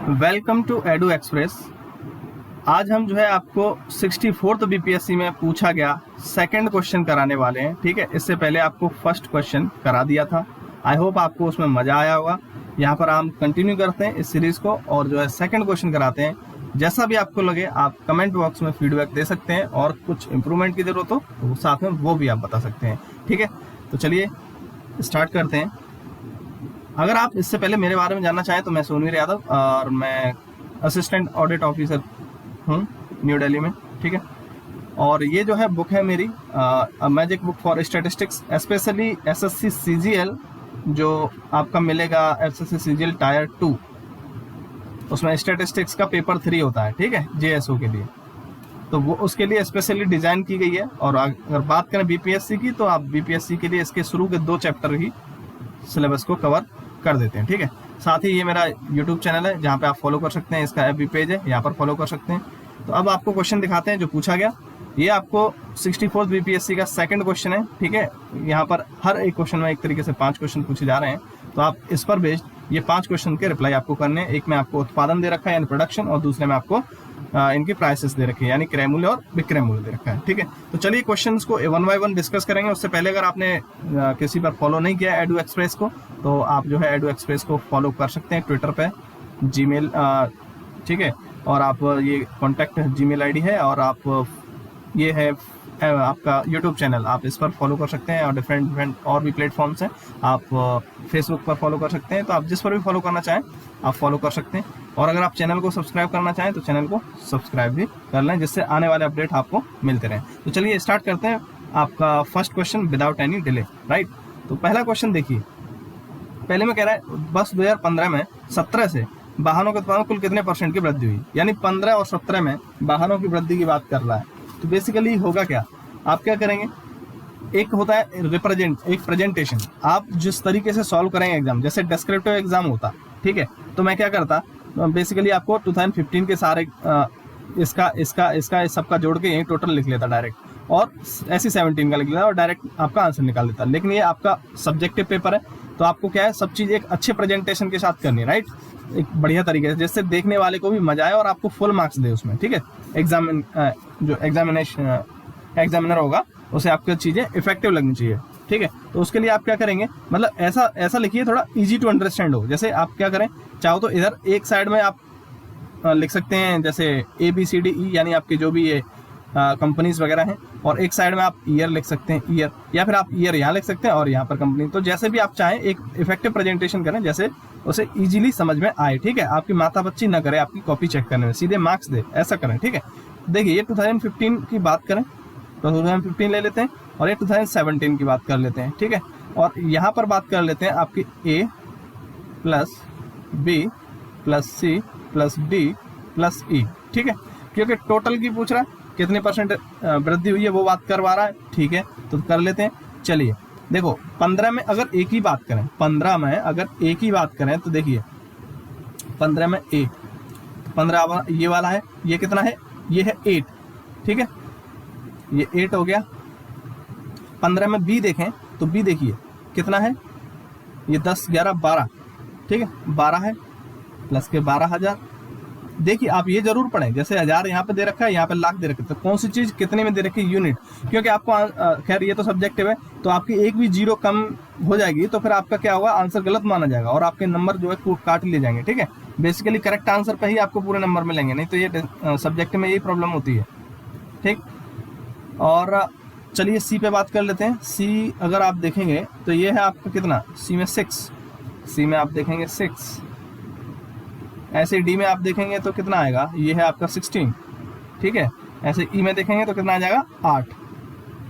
Welcome to edu express. आज हम जो है आपको 64th बीपीएससी में पूछा गया सेकंड क्वेश्चन कराने वाले हैं। ठीक है, इससे पहले आपको फर्स्ट क्वेश्चन करा दिया था। आई होप आपको उसमें मजा आया होगा। यहाँ पर हम कंटिन्यू करते हैं इस सीरीज को और जो है सेकंड क्वेश्चन कराते हैं। जैसा भी आपको लगे आप कमेंट बॉक्स में फीडबैक दे सकते हैं और कुछ इंप्रूवमेंट की जरूरत हो तो साथ में वो भी आप बता सकते हैं। ठीक है, तो चलिए स्टार्ट करते हैं। अगर आप इससे पहले मेरे बारे में जानना चाहें तो मैं सोनवीर यादव और मैं असिस्टेंट ऑडिट ऑफिसर हूँ न्यू दिल्ली में। ठीक है, और ये जो है बुक है मेरी magic book for statistics, specially SSC CGL जो आपका मिलेगा एसएससी सीजीएल टायर 2, उसमें स्टैटिस्टिक्स का पेपर 3 होता है। ठीक है, जेएसओ के लिए, तो वो उसके लिए स्पेशली डिजाइन की गई है। और अगर बात करें बीपीएससी की तो आप बीपीएससी के लिए इसके शुरू के 2 चैप्टर ही सिलेबस को कवर कर देते हैं। ठीक है, साथ ही ये मेरा यूट्यूब चैनल है जहाँ पे आप फॉलो कर सकते हैं, इसका एफबी पेज है, यहाँ पर फॉलो कर सकते हैं। तो अब आपको क्वेश्चन दिखाते हैं जो पूछा गया। ये आपको 64th बीपीएससी का सेकंड क्वेश्चन है। ठीक है, यहाँ पर हर एक क्वेश्चन में एक तरीके से 5 क्वेश्चन पूछे जा रहे हैं, तो आप इस पर बेस्ड ये 5 क्वेश्चन के रिप्लाई आपको करने हैं। एक में आपको उत्पादन दे रखा है यानी प्रोडक्शन, और दूसरे में आपको इनकी प्राइसेस दे रखी है यानी क्रय मूल्य और विक्रय मूल्य दे रखा है। ठीक है, तो चलिए क्वेश्चंस को 1 बाय 1 डिस्कस करेंगे। उससे पहले अगर आपने किसी पर फॉलो नहीं किया एडू एक्सप्रेस को तो आप जो है एडू एक्सप्रेस को फॉलो कर सकते हैं ट्विटर पे, जीमेल, ठीक है, और आप ये कॉन्टैक्ट जीमेल आईडी है, और आप ये है आपका यूट्यूब चैनल, आप इस पर फॉलो कर सकते हैं। और डिफरेंट और भी प्लेटफॉर्म्स हैं, आप फेसबुक पर फॉलो कर सकते हैं। तो आप जिस पर भी फॉलो करना चाहें आप फॉलो कर सकते हैं। और अगर आप चैनल को सब्सक्राइब करना चाहें तो चैनल को सब्सक्राइब भी कर लें, जिससे आने वाले अपडेट आपको मिलते रहें। तो चलिए स्टार्ट करते हैं आपका first question without any delay. Right, तो पहला क्वेश्चन देखिए, पहले में कह रहा है वर्ष 2015 में 17 से वाहनों के उत्पादन कुल कितने % की वृद्धि हुई, यानी 15 और 17 में वाहनों की वृद्धि की बात कर रहा है। तो बेसिकली होगा क्या, आप क्या करेंगे, एक होता है एक प्रेजेंटेशन, आप जिस तरीके से सॉल्व करेंगे एग्जाम, जैसे डिस्क्रिप्टिव एग्जाम होता। ठीक है, तो मैं क्या करता, बेसिकली आपको 2015 के सारे इसका सबका जोड़ के यही टोटल लिख लेता डायरेक्ट, और ऐसे 17 का लिख लेता और डायरेक्ट आपका आंसर निकाल लेता। लेकिन ये आपका सब्जेक्टिव पेपर है, तो आपको क्या है, सब चीज़ एक अच्छे प्रेजेंटेशन के साथ करनी है। राइट, एक बढ़िया तरीके से, जिससे देखने वाले को भी मजा आए और आपको फुल मार्क्स दे उसमें। ठीक है, जो एग्जामिनर होगा उसे आपकी चीज़ें इफेक्टिव लगनी चाहिए। ठीक है, तो उसके लिए आप क्या करेंगे, मतलब ऐसा लिखिए थोड़ा इजी टू अंडरस्टैंड हो। जैसे आप क्या करें, चाहो तो इधर एक साइड में आप लिख सकते हैं जैसे ABCDE यानी आपके जो भी ये कंपनीज वगैरह हैं, और एक साइड में आप ईयर लिख सकते हैं, ईयर, या फिर आप ईयर यहाँ लिख सकते हैं और यहाँ पर कंपनी। तो जैसे भी आप चाहें एक इफेक्टिव प्रेजेंटेशन करें जैसे उसे इजीली समझ में आए। ठीक है, आपकी माथापच्ची न करे आपकी कॉपी चेक करने में, सीधे मार्क्स दे, ऐसा करें। ठीक है, देखिए ये 2015 की बात करें तो 2015 ले लेते हैं, और ये 2017 की बात कर लेते हैं। ठीक है, और यहाँ पर बात कर लेते हैं आपकी A + B + C + D + E। ठीक है, क्योंकि टोटल की पूछ रहा है कितने % वृद्धि हुई है वो बात करवा रहा है। ठीक है, तो कर लेते हैं। चलिए देखो, 15 में अगर एक ही बात करें, 15 में अगर एक ही बात करें तो देखिए 15 में A, 15 ये वाला है, ये कितना है, ये है 8। ठीक है, ये 8 हो गया। 15 में B देखें तो B देखिए कितना है, ये 10, 11, 12। ठीक है, 12 है प्लस के 12,000। देखिए आप ये जरूर पढ़ें, जैसे 1000 यहाँ पे दे रखा है, यहाँ पे लाख दे रखा है, तो कौन सी चीज कितने में दे रखी है, यूनिट। क्योंकि आपको खैर ये तो सब्जेक्टिव है, तो आपकी एक भी जीरो कम हो जाएगी तो फिर आपका क्या होगा, आंसर गलत माना जाएगा और आपके नंबर जो है काट लिए जाएंगे। ठीक है, बेसिकली करेक्ट आंसर पे ही आपको पूरे नंबर मिलेंगे, नहीं तो ये सब्जेक्ट में यही प्रॉब्लम होती है। ठीक, और चलिए सी पे बात कर लेते हैं। सी अगर आप देखेंगे तो ये है आपका कितना, सी में 6, सी में आप देखेंगे 6। ऐसे डी में आप देखेंगे तो कितना आएगा, ये है आपका 16। ठीक है, ऐसे ई में देखेंगे तो कितना आ जाएगा, 8।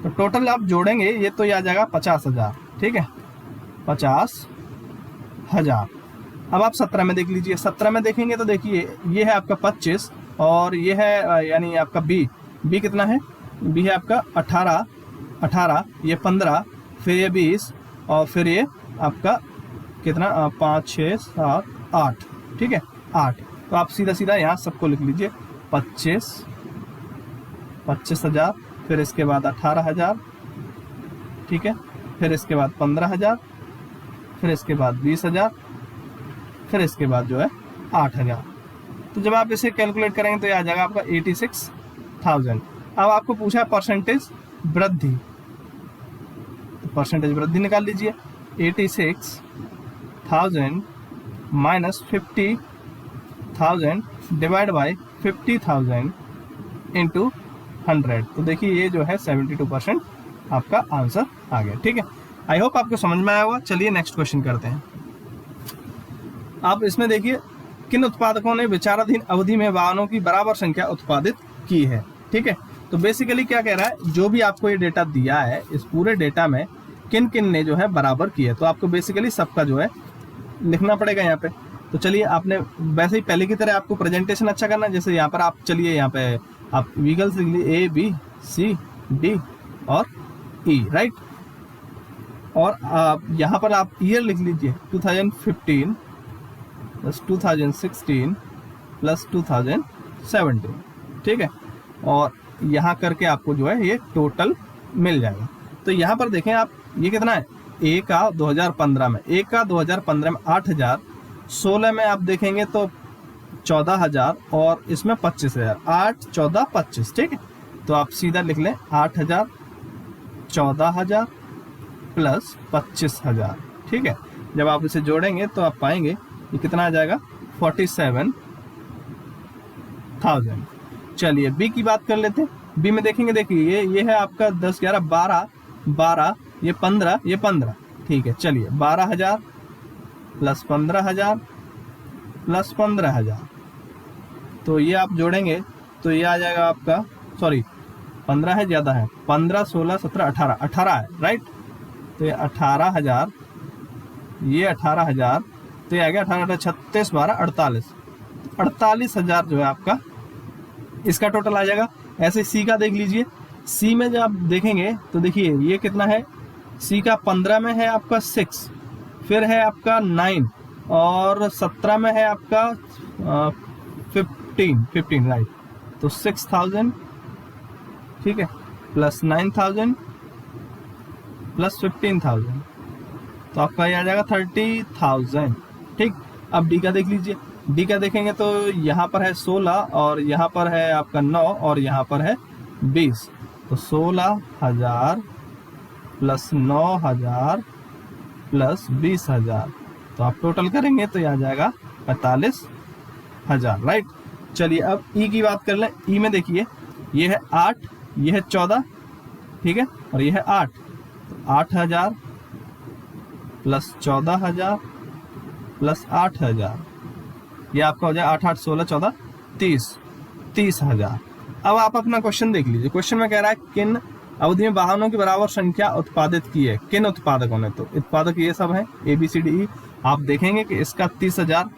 तो टोटल आप जोड़ेंगे ये तो ये आ जाएगा 50,000। ठीक है, 50,000। अब आप 17 में देख लीजिए, 17 में देखेंगे तो देखिए ये है आपका 25, और ये है यानी आपका बी कितना है, बी है आपका 18, ये 15, फिर ये 20, और फिर ये आपका कितना 5, 6, 7, 8। ठीक है, 8। तो आप सीधा यहाँ सबको लिख लीजिए, 25,000, फिर इसके बाद 18,000। ठीक है, फिर इसके बाद 15,000, फिर इसके बाद 20,000, फिर इसके बाद जो है 8,000। तो जब आप इसे कैलकुलेट करेंगे तो ये आ जाएगा आपका 86,000। अब आपको पूछा है परसेंटेज वृद्धि, तो परसेंटेज वृद्धि निकाल लीजिए। 86,000 माइनस 50,000 डिवाइड बाई 50,000 इंटू 100, तो देखिए ये जो है 72% आपका आंसर आ गया। ठीक है, आई होप आपको समझ में आया होगा। चलिए नेक्स्ट क्वेश्चन करते हैं। आप इसमें देखिए किन उत्पादकों ने विचाराधीन अवधि में वाहनों की बराबर संख्या उत्पादित की है। ठीक है, तो बेसिकली क्या कह रहा है, जो भी आपको ये डेटा दिया है, इस पूरे डेटा में किन किन ने जो है बराबर की है, तो आपको बेसिकली सबका जो है लिखना पड़ेगा यहाँ पे। तो चलिए, आपने वैसे ही पहले की तरह आपको प्रेजेंटेशन अच्छा करना है। जैसे यहाँ पर आप चलिए यहाँ पे आप व्हीकल्स लिख लीजिए A, B, C, D और E, राइट। और यहाँ पर आप ईयर लिख लीजिए 2015 प्लस 2016 प्लस 2017। ठीक है, और यहाँ करके आपको जो है ये टोटल मिल जाएगा। तो यहाँ पर देखें आप, ये कितना है, ए का 2015 में, ए का 2015 में 8,000, 16 में आप देखेंगे तो 14,000 और इसमें 25,000, 8, 14, 25। ठीक है, तो आप सीधा लिख लें 8,000, 14,000 प्लस 25,000। ठीक है, जब आप इसे जोड़ेंगे तो आप पाएंगे ये कितना आ जाएगा, 47,000। चलिए बी की बात कर लेते हैं। बी में देखेंगे, देखिए ये है आपका 10, 11, 12, ये 15, ये 15। ठीक है, चलिए 12,000 प्लस 15,000 प्लस 15,000, तो ये आप जोड़ेंगे तो ये आ जाएगा आपका, सॉरी 15 है, ज़्यादा है, 15, 16, 17, 18 है, राइट। तो ये 18,000, ये 18,000, तो ये आ गया 18, 36, 12, 48,000 जो है आपका इसका टोटल आ जाएगा। ऐसे सी का देख लीजिए। सी में जब आप देखेंगे तो देखिए ये कितना है, सी का 15 में है आपका 6, फिर है आपका 9 और 17 में है आपका 15, राइट। तो 6,000, ठीक है, प्लस 9,000 प्लस 15,000, तो आपका ये आ जाएगा 30,000। ठीक, अब डी का देख लीजिए। डी का देखेंगे तो यहाँ पर है 16 और यहाँ पर है आपका 9 और यहाँ पर है 20, तो 16,000 प्लस 9,000 प्लस 20,000, तो आप टोटल करेंगे तो ये आ जाएगा 45,000, राइट। चलिए अब ई की बात कर लें। ई में देखिए ये है 8, ये है 14, ठीक है, और ये है 8, तो 8,000 प्लस 14,000 प्लस 8,000, ये आपका हो जाए 8, 8, 16, 14, 30,000। अब आप अपना क्वेश्चन देख लीजिए। क्वेश्चन में कह रहा है किन अवधि में वाहनों की बराबर संख्या उत्पादित की है, किन उत्पादकों ने, तो उत्पादक ये सब है ABCDE। आप देखेंगे कि इसका 30,000,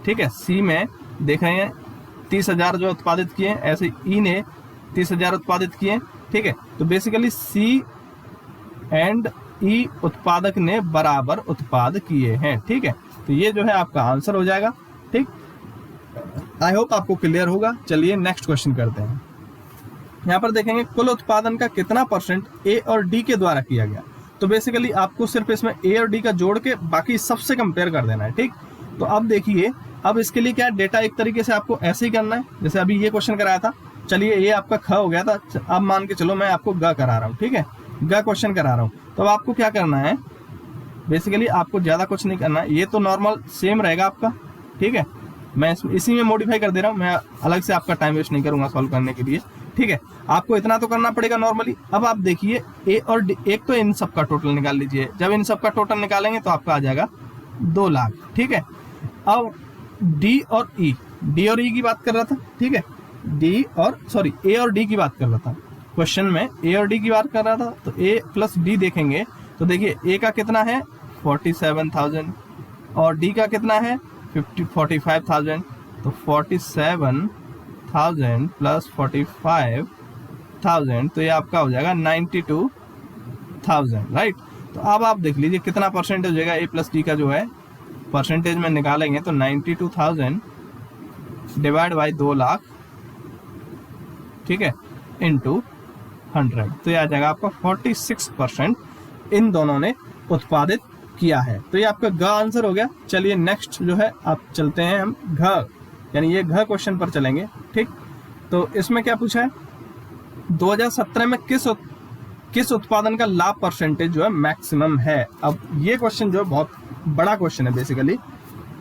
ठीक है, सी में देख रहे हैं 30,000 जो उत्पादित किए, ऐसे ई ने 30,000 उत्पादित किए, ठीक है। तो बेसिकली सी एंड ई उत्पादक ने बराबर उत्पाद किए हैं, ठीक है। तो ये जो है आपका आंसर हो जाएगा, ठीक। आई होप आपको क्लियर होगा। चलिए नेक्स्ट क्वेश्चन करते हैं। यहाँ पर देखेंगे कुल उत्पादन का कितना परसेंट ए और डी के द्वारा किया गया। तो बेसिकली आपको सिर्फ इसमें ए और डी का जोड़ के बाकी सबसे कंपेयर कर देना है, ठीक। तो अब देखिए, अब इसके लिए क्या डेटा एक तरीके से आपको ऐसे ही करना है जैसे अभी ये क्वेश्चन कराया था। चलिए ये आपका ख हो गया था, अब मान के चलो मैं आपको ग करा रहा हूँ, ठीक है, ग क्वेश्चन करा रहा हूँ। तो अब आपको क्या करना है, बेसिकली आपको ज्यादा कुछ नहीं करना है, ये तो नॉर्मल सेम रहेगा आपका, ठीक है। मैं इसी में मॉडिफाई कर दे रहा हूँ, मैं अलग से आपका टाइम वेस्ट नहीं करूंगा सॉल्व करने के लिए, ठीक है। आपको इतना तो करना पड़ेगा नॉर्मली। अब आप देखिए ए और डी, एक तो इन सब का टोटल निकाल लीजिए। जब इन सब का टोटल निकालेंगे तो आपका आ जाएगा 2 लाख, ठीक है। अब डी और ई, डी और ई की बात कर रहा था, ठीक है, डी और सॉरी ए और डी की बात कर रहा था क्वेश्चन में, ए और डी की बात कर रहा था। तो ए प्लस डी देखेंगे तो देखिए ए का कितना है 47,000 और डी का कितना है 45,000, तो 47,000 प्लस 45,000, तो ये आपका हो जाएगा 92,000, राइट। तो अब आप देख लीजिए कितना परसेंटेज हो जाएगा ए प्लस डी का, जो है परसेंटेज में निकालेंगे तो 92,000 डिवाइड बाई 2 लाख, ठीक है, इंटू 100, तो ये आ जाएगा आपका 46% इन दोनों ने उत्पादित किया है। तो ये आपका ग आंसर हो गया। चलिए नेक्स्ट जो है आप चलते हैं हम घ यानी ये घ क्वेश्चन पर चलेंगे, ठीक। तो इसमें क्या पूछा है, 2017 में किस उत्पादन का लाभ परसेंटेज जो है मैक्सिमम है। अब ये क्वेश्चन जो है बहुत बड़ा क्वेश्चन है बेसिकली,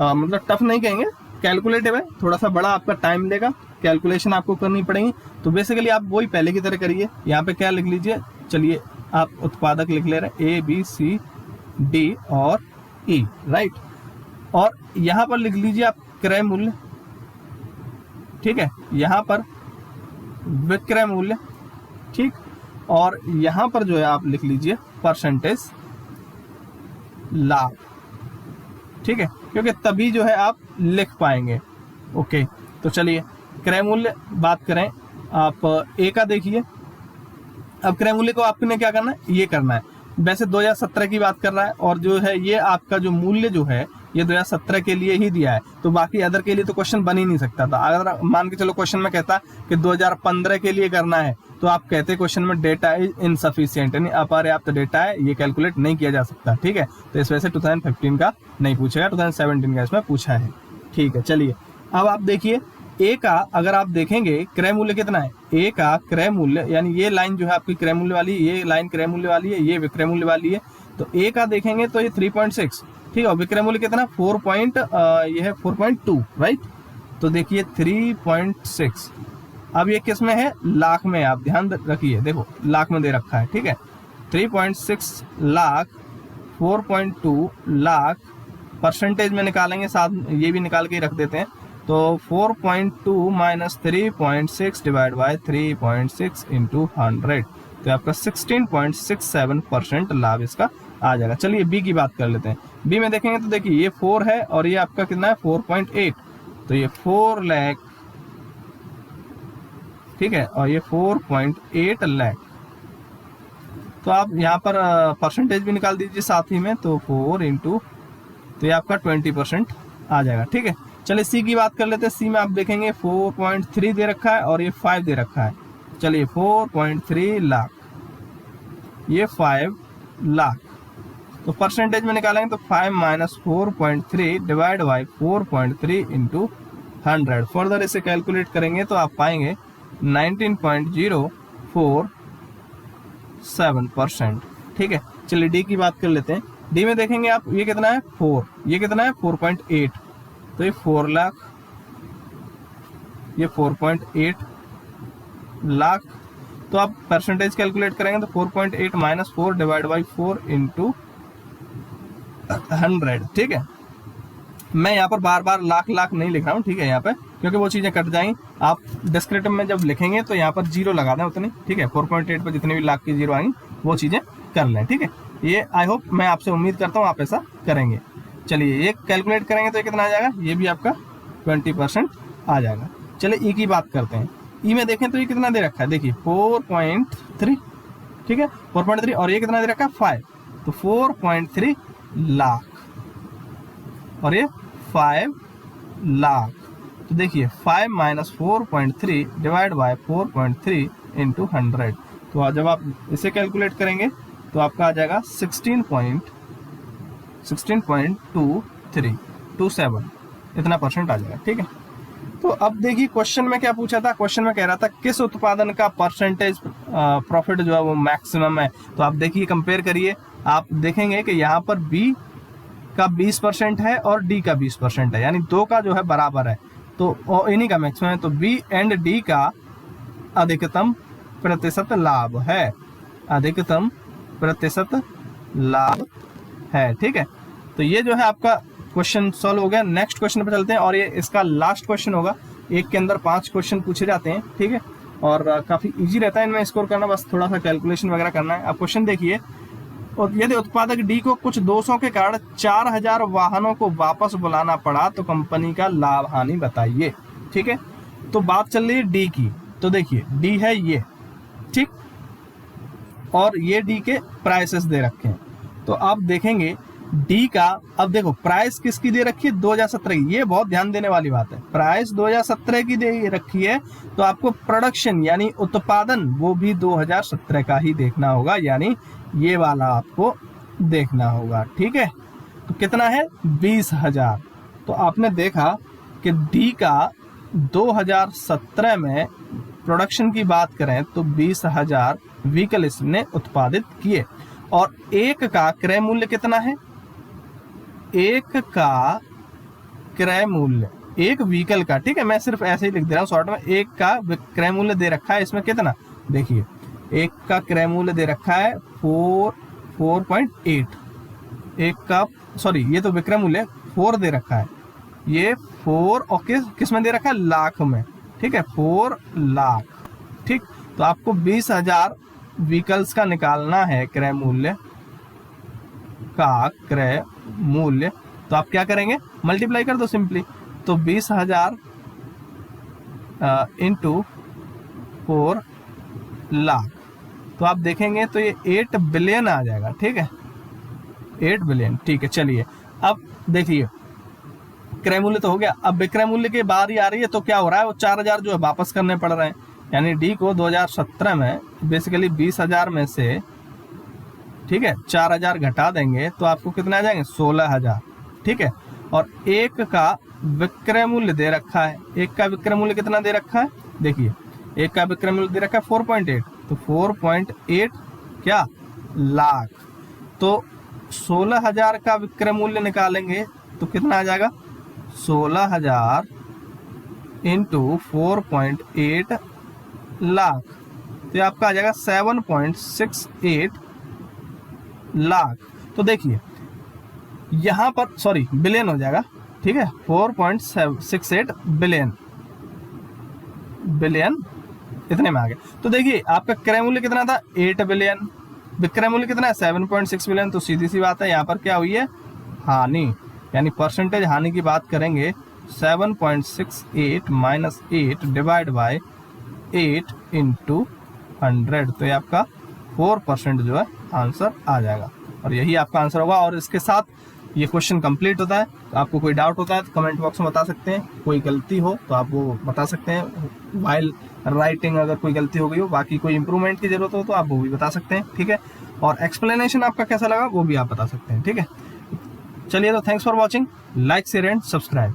मतलब टफ नहीं कहेंगे, कैलकुलेटिव है, थोड़ा सा बड़ा आपका टाइम लेगा, कैलकुलेशन आपको करनी पड़ेगी। तो बेसिकली आप वही पहले की तरह करिए, यहाँ पे क्या लिख लीजिए, चलिए आप उत्पादक लिख ले रहे हैं ABCD और E, राइट। और यहाँ पर लिख लीजिए आप क्रय मूल्य, ठीक है, यहाँ पर विक्रय मूल्य, ठीक। और यहाँ पर जो है आप लिख लीजिए परसेंटेज लाभ, ठीक है, क्योंकि तभी जो है आप लिख पाएंगे। ओके, तो चलिए क्रय मूल्य बात करें, आप ए का देखिए। अब क्रय मूल्य को आपने क्या करना है, ये करना है। वैसे 2017 की बात कर रहा है और जो है ये आपका जो मूल्य जो है ये 2017 के लिए ही दिया है, तो बाकी अदर के लिए तो क्वेश्चन बन ही नहीं सकता था। अगर मान के चलो क्वेश्चन में कहता कि 2015 के लिए करना है, तो आप कहते क्वेश्चन में डेटा इज इनसफिशिएंट, यानी अपर्याप्त डेटा है, ये कैलकुलेट नहीं किया जा सकता, ठीक है। तो इस वजह से 2015 का नहीं पूछेगा, 2017 का इसमें पूछा है, ठीक है। चलिए अब आप देखिए ए का, अगर आप देखेंगे क्रय मूल्य कितना है, ए का क्रय मूल्य, यानी ये लाइन जो है आपकी क्रय मूल्य वाली, ये लाइन क्रय मूल्य वाली है, ये विक्रय मूल्य वाली है। तो ए का देखेंगे तो ये 3.6, ठीक है, और विक्रय मूल्य कितना, 4.2, राइट। तो देखिए 3.6, अब ये किस में है, लाख में, आप ध्यान रखिए, देखो लाख में दे रखा है, ठीक है। 3.6 लाख, 4.2 लाख, परसेंटेज में निकालेंगे, साथ ये भी निकाल के रख देते हैं। तो 4.2 माइनस 3.6 डिवाइड बाय 3.6 इंटू 100, तो आपका 16.67% लाभ इसका आ जाएगा। चलिए बी की बात कर लेते हैं। बी में देखेंगे तो देखिए ये 4 है और ये आपका कितना है 4.8, तो ये 4 लाख, ठीक है, और ये 4.8 लाख। तो आप यहाँ पर परसेंटेज भी निकाल दीजिए साथ ही में, तो 4 इंटू, तो ये आपका 20% आ जाएगा, ठीक है। चलिए सी की बात कर लेते हैं। सी में आप देखेंगे 4.3 दे रखा है और ये 5 दे रखा है। चलिए 4.3 लाख, ये 5 लाख, तो परसेंटेज में निकालेंगे तो 5 minus 4.3 divide by 4.3 into 100। Further इसे कैलकुलेट करेंगे तो आप पाएंगे 19.047%, ठीक है। चलिए डी की बात कर लेते हैं। डी में देखेंगे आप, ये कितना है 4, ये कितना है 4.8, तो ये 4 लाख, ये 4.8 लाख। तो आप परसेंटेज कैलकुलेट करेंगे तो 4.8 माइनस 4 डिवाइड बाई 4 इंटू 100, ठीक है। मैं यहाँ पर बार बार लाख लाख नहीं लिख रहा हूँ, ठीक है, यहाँ पे, क्योंकि वो चीजें कट जाएंगी। आप डिस्क्रिप्टिव में जब लिखेंगे तो यहाँ पर जीरो लगा दें उतनी, ठीक है। 4.8 पर जितनी भी लाख की जीरो आएंगी वो चीजें कर लें, ठीक है। ये आई होप, मैं आपसे उम्मीद करता हूँ आप ऐसा करेंगे। चलिए ये कैलकुलेट करेंगे तो ये कितना आ जाएगा, ये भी आपका 20% आ जाएगा। चलिए ई की बात करते हैं। ई में देखें तो ये कितना दे रखा है, देखिए 4.3, ठीक है, 4.3, और ये कितना दे रखा है 5, तो 4.3 लाख और ये 5 लाख। तो देखिए 5 माइनस 4.3 डिवाइड बाय 4.3 इंटू 100, तो जब आप इसे कैलकुलेट करेंगे तो आपका आ जाएगा 16.2327, इतना परसेंट आ जाएगा, ठीक है। तो अब देखिए क्वेश्चन में क्या पूछा था, क्वेश्चन में कह रहा था किस उत्पादन का परसेंटेज प्रॉफिट जो है वो मैक्सिमम है। तो आप देखिए कंपेयर करिए, आप देखेंगे कि यहाँ पर बी का 20% है और डी का 20% है, यानी दो का जो है बराबर है, तो इन्हीं का मैक्सिमम है। तो बी एंड डी का अधिकतम प्रतिशत लाभ है, अधिकतम प्रतिशत लाभ है, ठीक है। तो ये जो है आपका क्वेश्चन सॉल्व हो गया। नेक्स्ट क्वेश्चन पे चलते हैं और ये इसका लास्ट क्वेश्चन होगा। एक के अंदर 5 क्वेश्चन पूछे जाते हैं, ठीक है, और काफी इजी रहता है इनमें स्कोर करना, बस थोड़ा सा कैलकुलेशन वगैरह करना है। अब क्वेश्चन देखिए, और यदि उत्पादक डी को कुछ दोषों के कारण 4000 वाहनों को वापस बुलाना पड़ा तो कंपनी का लाभ हानि बताइए, ठीक है। तो बात चल रही है डी की, तो देखिए डी है ये, ठीक, और ये डी के प्राइसेस दे रखे हैं। तो आप देखेंगे डी का, अब देखो प्राइस किसकी दे रखी है 2017 की, ये बहुत ध्यान देने वाली बात है। प्राइस 2017 की दे रखी है, तो आपको प्रोडक्शन यानी उत्पादन वो भी 2017 का ही देखना होगा, यानी ये वाला आपको देखना होगा, ठीक है। तो कितना है 20,000। तो आपने देखा कि डी का 2017 में प्रोडक्शन की बात करें तो 20,000 व्हीकल इसने उत्पादित किए, और एक का क्रय मूल्य कितना है? एक का क्रय मूल्य, एक व्हीकल का, ठीक है, मैं सिर्फ ऐसे ही लिख दे रहा हूँ शॉर्ट में, एक का क्रय मूल्य दे रखा है इसमें कितना, देखिए एक का क्रय मूल्य दे रखा है 4.8, एक का, सॉरी ये तो विक्रय मूल्य 4 दे रखा है, ये 4 और किस में दे रखा है? लाख में, ठीक है, 4 लाख, ठीक। तो आपको 20,000 व्हीकल्स का निकालना है क्रय मूल्य का क्रय मूल्य, तो आप क्या करेंगे? मल्टीप्लाई कर दो सिंपली, तो 20,000 इंटू 4 लाख, तो आप देखेंगे तो ये 8 बिलियन आ जाएगा, ठीक है, 8 बिलियन, ठीक है। चलिए अब देखिए क्रय मूल्य तो हो गया, अब विक्रय मूल्य की बारी आ रही है, तो क्या हो रहा है? वो 4,000 जो है वापस करने पड़ रहे हैं, यानी डी को 2017 में बेसिकली 20,000 में से, ठीक है, 4,000 घटा देंगे तो आपको कितना आ जाएंगे? 16,000, ठीक है। और एक का विक्रय मूल्य दे रखा है, एक का विक्रय मूल्य कितना दे रखा है? देखिए एक का विक्रय मूल्य दे रखा है 4.8, तो 4.8 क्या? लाख। तो 16,000 का विक्रय मूल्य निकालेंगे तो कितना आ जाएगा? 16,000 इंटू 4.8 लाख, तो आपका आ जाएगा 7.68 लाख। तो देखिए यहां पर, सॉरी बिलियन हो जाएगा, ठीक है, 4.68 बिलियन, बिलियन इतने में आ गया। तो देखिए आपका क्रय मूल्य कितना था? 8 बिलियन, विक्रय मूल्य कितना है? 7.6 बिलियन। तो सीधी सी बात है यहाँ पर क्या हुई है? हानि, यानी परसेंटेज हानि की बात करेंगे 7.68 माइनस 8 डिवाइड बाय 8 इंटू 100, तो ये आपका 4% जो है आंसर आ जाएगा, और यही आपका आंसर होगा। और इसके साथ ये क्वेश्चन कंप्लीट होता है। तो आपको कोई डाउट होता है तो कमेंट बॉक्स में बता सकते हैं, कोई गलती हो तो आप वो बता सकते हैं, वाइल राइटिंग अगर कोई गलती हो गई हो, बाकी कोई इंप्रूवमेंट की जरूरत हो तो आप वो भी बता सकते हैं, ठीक है। और एक्सप्लेनेशन आपका कैसा लगा वो भी आप बता सकते हैं, ठीक है। चलिए तो thanks for watching, like share and subscribe.